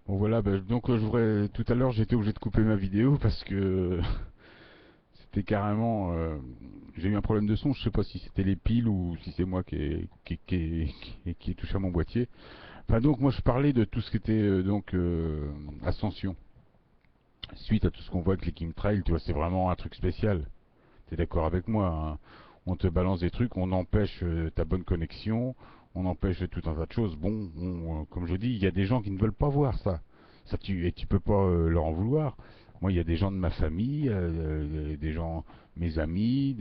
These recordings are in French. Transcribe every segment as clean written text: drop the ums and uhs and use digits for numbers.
Bon voilà, donc je voudrais tout à l'heure j'étais obligé de couper ma vidéo parce que c'était carrément j'ai eu un problème de son, je sais pas si c'était les piles ou si c'est moi qui ai touché à mon boîtier. Enfin donc moi je parlais de tout ce qui était ascension. Suite à tout ce qu'on voit avec les chemtrails, tu vois, c'est vraiment un truc spécial. T'es d'accord avec moi, hein? On te balance des trucs, on empêche ta bonne connexion, on empêche tout un tas de choses. Bon, comme je dis, il y a des gens qui ne veulent pas voir ça. Et tu peux pas leur en vouloir. Moi, il y a des gens de ma famille, des gens, mes amis,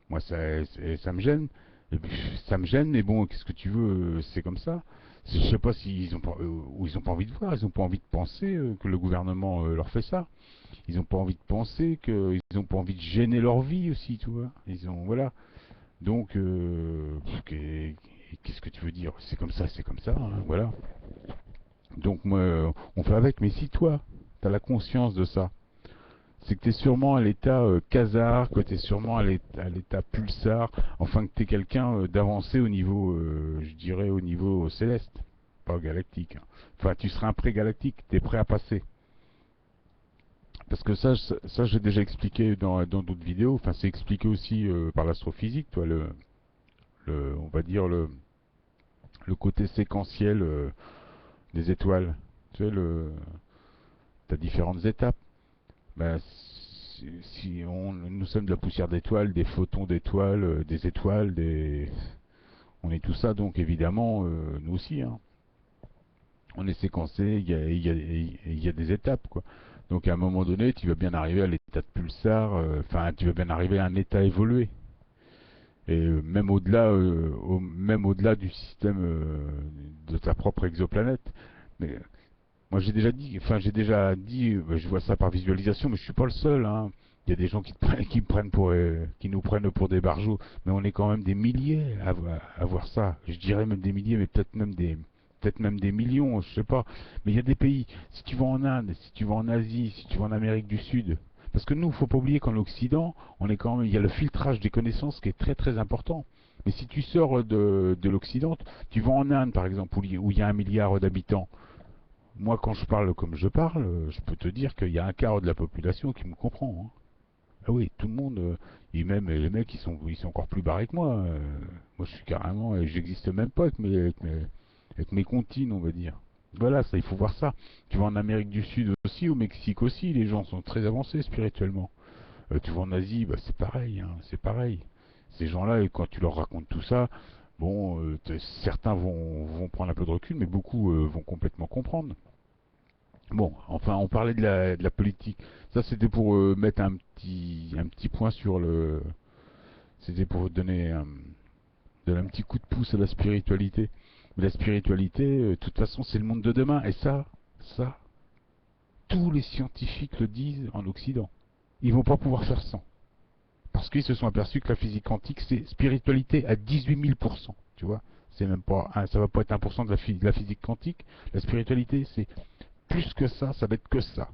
moi ça me gêne. Et puis, ça me gêne, mais bon, qu'est-ce que tu veux, c'est comme ça. Je sais pas s'ils ont pas, ou ils ont pas envie de voir, ils ont pas envie de penser que le gouvernement leur fait ça. Ils ont pas envie de penser qu'ils ont pas envie de gêner leur vie aussi, tu vois. Ils ont voilà. Donc qu'est-ce que tu veux dire? C'est comme ça, hein, voilà. Donc moi on fait avec, mais si toi t'as la conscience de ça, c'est que t'es sûrement à l'état quasar, que t'es sûrement à l'état pulsar, enfin que t'es quelqu'un d'avancé au niveau, je dirais au niveau céleste, pas galactique, hein. Enfin tu seras un pré-galactique, t'es prêt à passer. Parce que ça j'ai déjà expliqué dans d'autres vidéos. Enfin, c'est expliqué aussi par l'astrophysique, toi, on va dire le côté séquentiel des étoiles. Tu sais, t'as différentes étapes. Ben, nous sommes de la poussière d'étoiles, des photons d'étoiles, des étoiles, on est tout ça, donc évidemment, nous aussi, hein. On est séquencé, il y a des étapes, quoi. Donc à un moment donné, tu vas bien arriver à l'état de pulsar, enfin, tu vas bien arriver à un état évolué. Et même au-delà du système de ta propre exoplanète. Mais moi j'ai déjà dit, je vois ça par visualisation, mais je suis pas le seul, hein. Il y a des gens qui nous prennent pour des barjots, mais on est quand même des milliers à voir ça. Je dirais même des milliers, mais peut-être même des millions, je sais pas. Mais il y a des pays. Si tu vas en Inde, si tu vas en Asie, si tu vas en Amérique du Sud, parce que nous, faut pas oublier qu'en Occident, on est quand même, il y a le filtrage des connaissances qui est très très important. Mais si tu sors de l'Occident, tu vas en Inde par exemple, où il y a 1 milliard d'habitants. Moi, quand je parle comme je parle, je peux te dire qu'il y a un quart de la population qui me comprend, hein. Ah oui, tout le monde, et même les mecs, ils sont encore plus barrés que moi. Moi, je suis carrément, j'existe même pas avec mes comptines, on va dire. Voilà, ça, il faut voir ça. Tu vas en Amérique du Sud aussi, au Mexique aussi, les gens sont très avancés spirituellement. Tu vas en Asie, bah, c'est pareil, hein, c'est pareil. Ces gens-là, et quand tu leur racontes tout ça, bon, certains vont prendre un peu de recul, mais beaucoup vont complètement comprendre. Bon, enfin, on parlait de la politique. Ça, c'était pour mettre un petit point sur le. C'était pour donner un petit coup de pouce à la spiritualité. Mais la spiritualité, de toute façon, c'est le monde de demain. Et ça, tous les scientifiques le disent en Occident. Ils vont pas pouvoir faire sans. Parce qu'ils se sont aperçus que la physique quantique, c'est spiritualité à 18 000%. Tu vois, c'est même pas, ça va pas être 1% de la physique quantique. La spiritualité, c'est plus que ça va être que ça.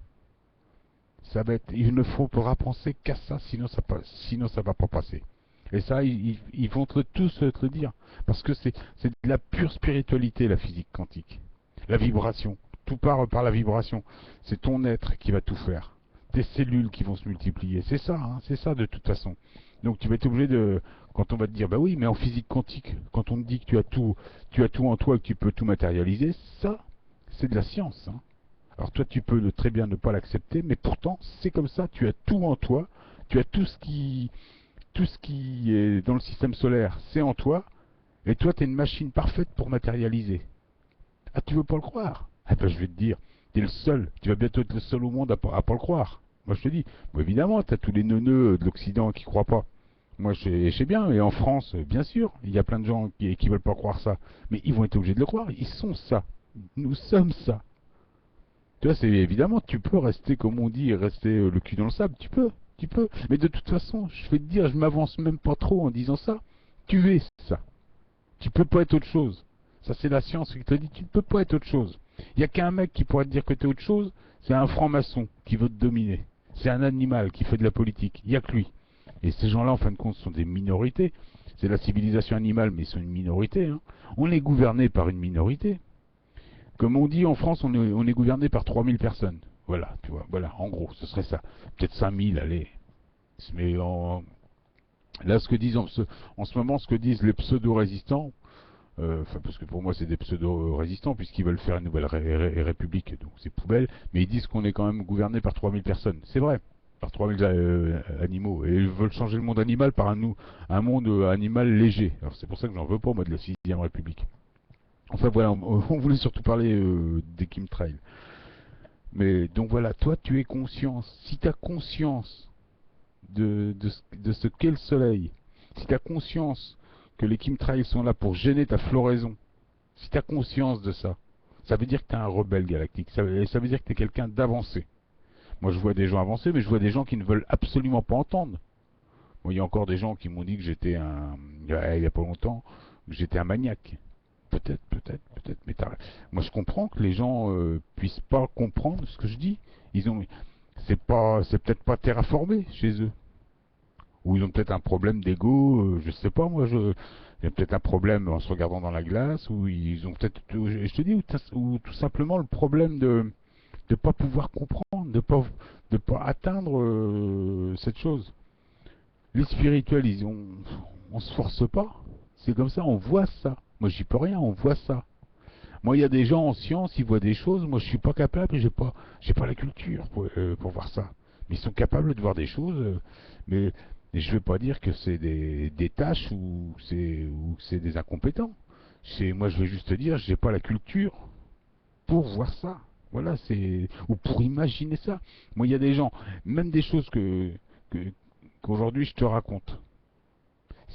Il ne faudra penser qu'à ça, sinon ça va pas passer. Et ça, ils vont tous te le dire. Parce que c'est de la pure spiritualité, la physique quantique. La vibration. Tout part par la vibration. C'est ton être qui va tout faire. Tes cellules qui vont se multiplier. C'est ça de toute façon. Donc tu vas être obligé de. Quand on va te dire, bah oui, mais en physique quantique, quand on te dit que tu as tout en toi et que tu peux tout matérialiser, ça, c'est de la science, hein. Alors toi, tu peux très bien ne pas l'accepter, mais pourtant, c'est comme ça, tu as tout en toi, tu as tout ce qui est dans le système solaire, c'est en toi, et toi, tu es une machine parfaite pour matérialiser. Ah, tu veux pas le croire? Ah ben, je vais te dire, tu es le seul, tu vas bientôt être le seul au monde à pas le croire. Moi, je te dis, bon, évidemment, tu as tous les neuneux de l'Occident qui croient pas. Moi, je sais bien, et en France, bien sûr, il y a plein de gens qui veulent pas croire ça. Mais ils vont être obligés de le croire, ils sont ça. Nous sommes ça. Tu vois, c'est évidemment, tu peux rester, comme on dit, rester le cul dans le sable, tu peux. Mais de toute façon, je vais te dire, je m'avance même pas trop en disant ça. Tu es ça. Tu peux pas être autre chose. Ça, c'est la science qui te dit, tu ne peux pas être autre chose. Il n'y a qu'un mec qui pourrait te dire que tu es autre chose, c'est un franc-maçon qui veut te dominer. C'est un animal qui fait de la politique. Il n'y a que lui. Et ces gens-là, en fin de compte, sont des minorités. C'est la civilisation animale, mais ils sont une minorité, hein. On est gouverné par une minorité. Comme on dit en France, on est gouverné par 3000 personnes. Voilà, tu vois, voilà, en gros, ce serait ça. Peut-être 5000, allez. Mais là, ce que disent en ce moment, ce que disent les pseudo-résistants, enfin, parce que pour moi, c'est des pseudo-résistants, puisqu'ils veulent faire une nouvelle république, donc c'est poubelle, mais ils disent qu'on est quand même gouverné par 3000 personnes. C'est vrai, par 3000 animaux. Et ils veulent changer le monde animal par un monde animal léger. Alors c'est pour ça que j'en veux pas, moi, de la 6ème République. Enfin voilà, on voulait surtout parler des chemtrails. Mais donc voilà, toi tu es conscient, si tu as conscience de ce qu'est le soleil, si tu as conscience que les chemtrails sont là pour gêner ta floraison, si tu as conscience de ça, ça veut dire que tu es un rebelle galactique, ça veut dire que tu es quelqu'un d'avancé. Moi je vois des gens avancés, mais je vois des gens qui ne veulent absolument pas entendre. Moi il y a encore des gens qui m'ont dit que j'étais il y a pas longtemps, que j'étais un maniaque. Peut-être, peut-être, peut-être, mais moi je comprends que les gens puissent pas comprendre ce que je dis. Ils ont, c'est peut-être pas terraformé chez eux, ou ils ont peut-être un problème d'ego, je sais pas moi, il y a peut-être un problème en se regardant dans la glace, ou ils ont peut-être, je te dis, ou tout simplement le problème de pas pouvoir comprendre, de pas atteindre cette chose. Les spirituels, on se force pas, c'est comme ça, on voit ça. Moi j'y peux rien, on voit ça. Moi, il y a des gens en science, ils voient des choses. Moi, je suis pas capable, j'ai pas la culture pour voir ça. Mais ils sont capables de voir des choses. Mais je vais pas dire que c'est des tâches ou que c'est des incompétents. Moi, je vais juste te dire, j'ai pas la culture pour voir ça. Voilà, ou pour imaginer ça. Moi, il y a des gens, même des choses que- qu'aujourd'hui je te raconte.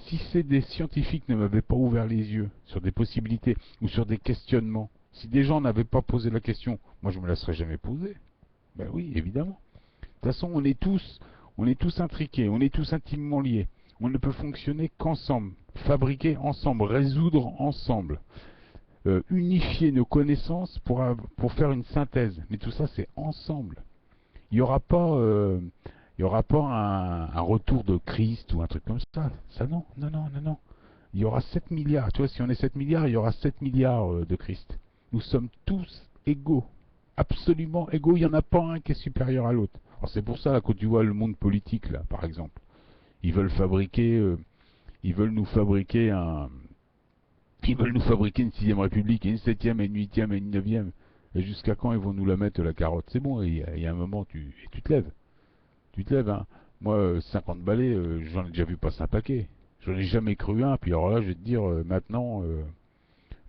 Si ces des scientifiques ne m'avaient pas ouvert les yeux sur des possibilités ou sur des questionnements, si des gens n'avaient pas posé la question, moi je me la serais jamais posée. Ben oui, évidemment. De toute façon, on est tous intriqués, on est tous intimement liés. On ne peut fonctionner qu'ensemble, fabriquer ensemble, résoudre ensemble, unifier nos connaissances pour faire une synthèse. Mais tout ça, c'est ensemble. Il n'y aura pas, il y aura pas un retour de Christ ou un truc comme ça. Ça non, non, non, non, non. Il y aura 7 milliards. Tu vois, si on est 7 milliards, il y aura 7 milliards de Christ. Nous sommes tous égaux. Absolument égaux. Il n'y en a pas un qui est supérieur à l'autre. Alors c'est pour ça là, quand tu vois le monde politique, là, par exemple, ils veulent fabriquer, ils veulent nous fabriquer ils veulent nous fabriquer une 6ème République, et une 7ème, et une 8ème, et une 9ème. Et jusqu'à quand ils vont nous la mettre la carotte? C'est bon, il y a un moment, tu te lèves. Tu te lèves, hein. Moi, 50 balais, j'en ai déjà vu passer un paquet. J'en ai jamais cru un. Puis alors là, je vais te dire, maintenant,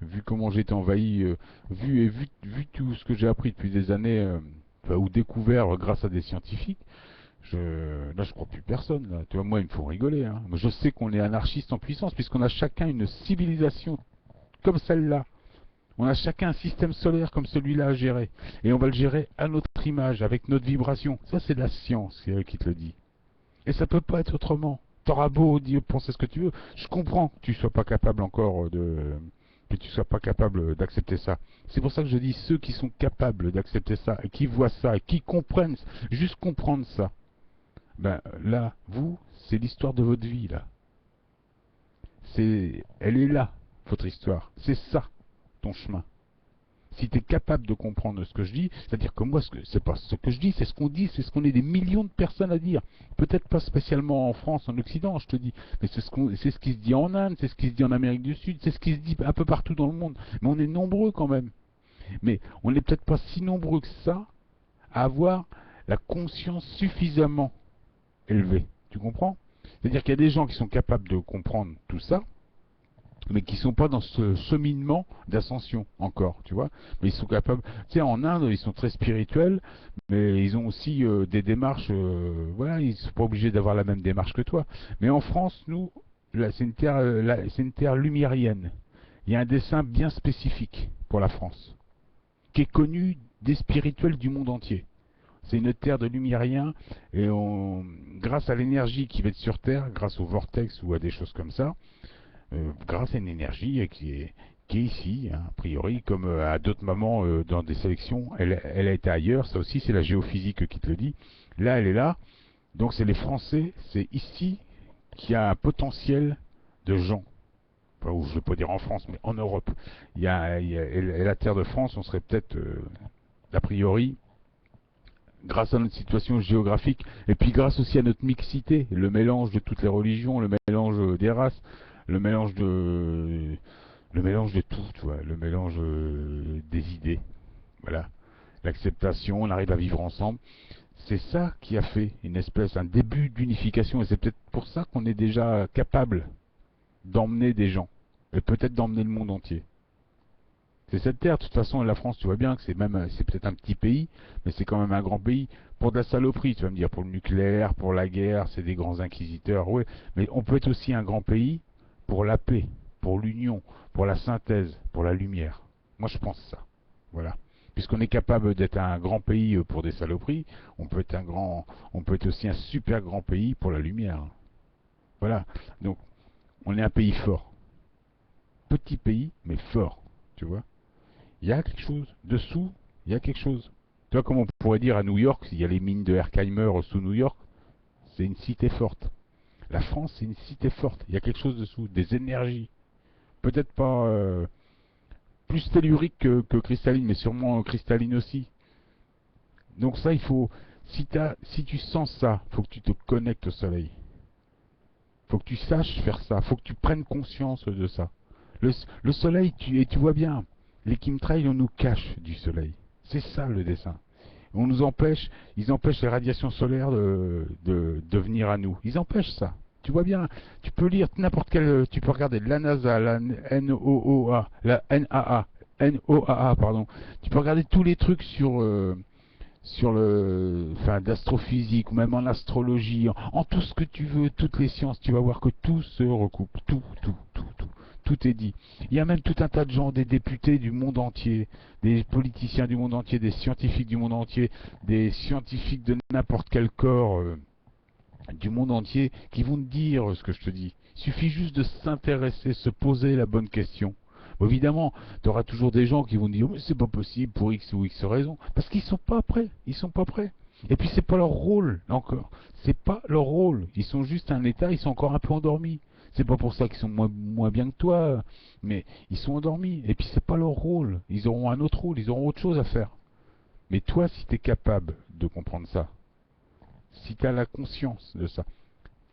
vu comment j'ai été envahi, vu tout ce que j'ai appris depuis des années, enfin, ou découvert grâce à des scientifiques, là, je crois plus personne. Là. Tu vois, moi, ils me font rigoler. Hein. Moi, je sais qu'on est anarchiste en puissance, puisqu'on a chacun une civilisation comme celle-là. On a chacun un système solaire comme celui-là à gérer. Et on va le gérer à notre image, avec notre vibration. Ça, c'est de la science qui te le dit. Et ça peut pas être autrement. T'auras beau dire, penser ce que tu veux. Je comprends que tu sois pas capable encore que tu sois pas capable d'accepter ça. C'est pour ça que je dis ceux qui sont capables d'accepter ça, et qui voient ça, et qui comprennent, juste comprendre ça. Ben là, vous, c'est l'histoire de votre vie là. Elle est là, votre histoire. C'est ça, ton chemin. Si tu es capable de comprendre ce que je dis, c'est-à-dire que moi, c'est pas ce que je dis, c'est ce qu'on dit, c'est ce qu'on est des millions de personnes à dire. Peut-être pas spécialement en France, en Occident, je te dis, mais c'est ce qui se dit en Inde, c'est ce qui se dit en Amérique du Sud, c'est ce qui se dit un peu partout dans le monde. Mais on est nombreux quand même. Mais on n'est peut-être pas si nombreux que ça à avoir la conscience suffisamment élevée. Tu comprends? C'est-à-dire qu'il y a des gens qui sont capables de comprendre tout ça, mais qui sont pas dans ce cheminement d'ascension encore, tu vois. Mais ils sont capables. Tu sais, en Inde, ils sont très spirituels, mais ils ont aussi des démarches. Voilà, ils sont pas obligés d'avoir la même démarche que toi. Mais en France, nous, là, c'est une terre lumiérienne. Il y a un dessin bien spécifique pour la France, qui est connu des spirituels du monde entier. C'est une terre de lumiériens, et grâce à l'énergie qui va être sur Terre, grâce au vortex ou à des choses comme ça, grâce à une énergie qui est ici, hein, a priori, comme à d'autres moments dans des sélections, elle a été ailleurs, ça aussi c'est la géophysique qui te le dit. Là, elle est là, donc c'est les Français, c'est ici qu'il y a un potentiel de gens. ou je vais pas dire en France, mais en Europe. Et la terre de France, on serait peut-être, a priori, grâce à notre situation géographique, et puis grâce aussi à notre mixité, le mélange de toutes les religions, le mélange des races, le mélange de, le mélange de tout, tu vois, le mélange des idées, voilà, l'acceptation, on arrive à vivre ensemble. C'est ça qui a fait une espèce, un début d'unification, et c'est peut-être pour ça qu'on est déjà capable d'emmener des gens, et peut-être d'emmener le monde entier. C'est cette terre, de toute façon, la France, tu vois bien que c'est peut-être un petit pays, mais c'est quand même un grand pays. Pour de la saloperie, tu vas me dire, pour le nucléaire, pour la guerre, c'est des grands inquisiteurs, oui, mais on peut être aussi un grand pays pour la paix, pour l'union, pour la synthèse, pour la lumière. Moi, je pense ça. Voilà. Puisqu'on est capable d'être un grand pays pour des saloperies, on peut être aussi un super grand pays pour la lumière. Voilà. Donc, on est un pays fort. Petit pays, mais fort. Tu vois? Il y a quelque chose. Dessous, il y a quelque chose. Tu vois, comme on pourrait dire à New York, il y a les mines de Herkheimer sous New York, c'est une cité forte. La France, c'est une cité forte. Il y a quelque chose dessous, des énergies. Peut-être pas plus tellurique que cristalline, mais sûrement cristalline aussi. Donc ça, il faut, si tu sens ça, il faut que tu te connectes au soleil. Il faut que tu saches faire ça. Il faut que tu prennes conscience de ça. Le soleil, et tu vois bien, les chemtrails, on nous cache du soleil. C'est ça le dessin. On nous empêche, ils empêchent les radiations solaires de venir à nous. Ils empêchent ça. Tu vois bien, tu peux lire n'importe quel, tu peux regarder la NASA, la NOOA, la NOAA, pardon. Tu peux regarder tous les trucs enfin, d'astrophysique ou même en astrologie, en tout ce que tu veux, toutes les sciences. Tu vas voir que tout se recoupe, tout est dit. Il y a même tout un tas de gens, des députés du monde entier, des politiciens du monde entier, des scientifiques du monde entier, des scientifiques de n'importe quel corps du monde entier qui vont te dire ce que je te dis. Il suffit juste de s'intéresser, se poser la bonne question. Bon, évidemment, tu auras toujours des gens qui vont dire mais c'est pas possible pour X ou X raison, parce qu'ils sont pas prêts, ils sont pas prêts. Et puis c'est pas leur rôle, encore. C'est pas leur rôle. Ils sont juste un état, ils sont encore un peu endormis. C'est pas pour ça qu'ils sont moins bien que toi, mais ils sont endormis. Et puis c'est pas leur rôle. Ils auront un autre rôle, ils auront autre chose à faire. Mais toi, si tu es capable de comprendre ça, si tu as la conscience de ça,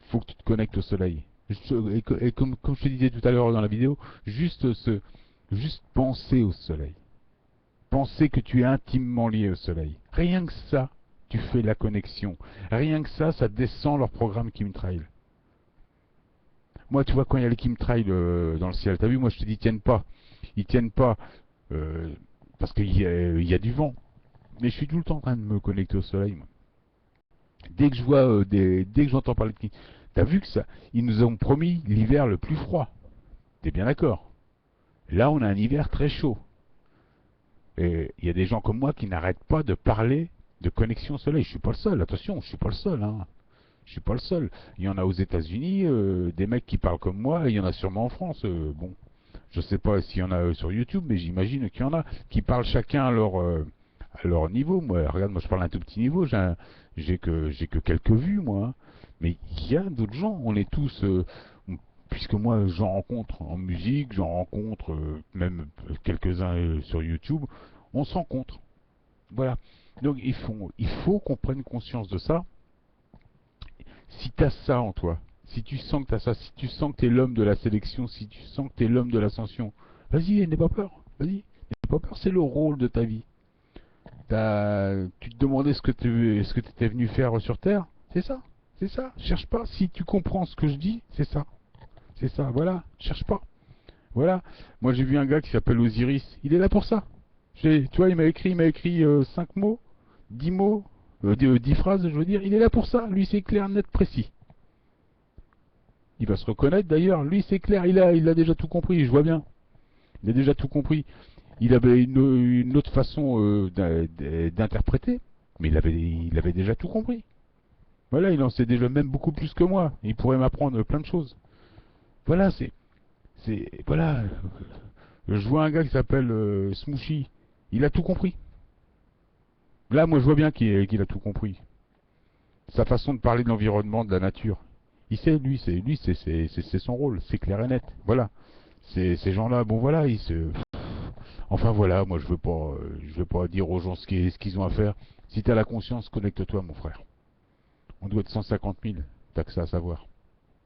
faut que tu te connectes au soleil. Et comme je te disais tout à l'heure dans la vidéo, juste penser au soleil. Penser que tu es intimement lié au soleil. Rien que ça, tu fais la connexion. Rien que ça descend leur programme chemtrail. Moi, tu vois, quand il y a les chemtrails dans le ciel, t'as vu, moi je te dis, ils tiennent pas. Ils tiennent pas euh, parce qu'il y a du vent. Mais je suis tout le temps en train de me connecter au soleil, moi. Dès que je vois dès que j'entends parler de t'as vu que ça, ils nous ont promis l'hiver le plus froid. T'es bien d'accord? Là, on a un hiver très chaud. Et il y a des gens comme moi qui n'arrêtent pas de parler de connexion au soleil. Je suis pas le seul, attention, je suis pas le seul, hein. Je suis pas le seul. Il y en a aux États-Unis, des mecs qui parlent comme moi, et il y en a sûrement en France. Bon, je sais pas s'il y en a sur YouTube, mais j'imagine qu'il y en a qui parlent chacun à leur niveau. Moi, regarde, moi je parle un tout petit niveau, j'ai que quelques vues, moi, hein. Mais il y a d'autres gens, on est tous, puisque moi j'en rencontre en musique, j'en rencontre même quelques-uns sur YouTube, on se rencontre. Voilà. Donc il faut qu'on prenne conscience de ça. Si tu as ça en toi, si tu sens que tu as ça, si tu sens que tu es l'homme de la sélection, si tu sens que tu es l'homme de l'ascension, vas-y, n'aie pas peur. Vas-y, n'aie pas peur, c'est le rôle de ta vie. Tu te demandais ce que tu étais venu faire sur Terre. C'est ça. C'est ça. Cherche pas. Si tu comprends ce que je dis, c'est ça. C'est ça. Voilà. Cherche pas. Voilà. Moi, j'ai vu un gars qui s'appelle Osiris. Il est là pour ça. Tu vois, il m'a écrit 5 mots, 10 mots, 10 phrases, je veux dire. Il est là pour ça. Lui, c'est clair, net, précis. Il va se reconnaître d'ailleurs. Lui, c'est clair. Il a déjà tout compris. Je vois bien. Il a déjà tout compris. Il avait une autre façon d'interpréter, mais il avait déjà tout compris. Voilà, il en sait déjà même beaucoup plus que moi. Il pourrait m'apprendre plein de choses. Voilà, voilà. Je vois un gars qui s'appelle Smooshy. Il a tout compris. Là, moi, je vois bien qu'il a tout compris. Sa façon de parler de l'environnement, de la nature. Il sait, lui, c'est son rôle. C'est clair et net. Voilà. Ces gens-là, bon voilà, ils se... Enfin voilà, moi je veux pas dire aux gens ce qu'ils ont à faire. Si t'as la conscience, connecte-toi mon frère. On doit être 150 000, t'as que ça à savoir.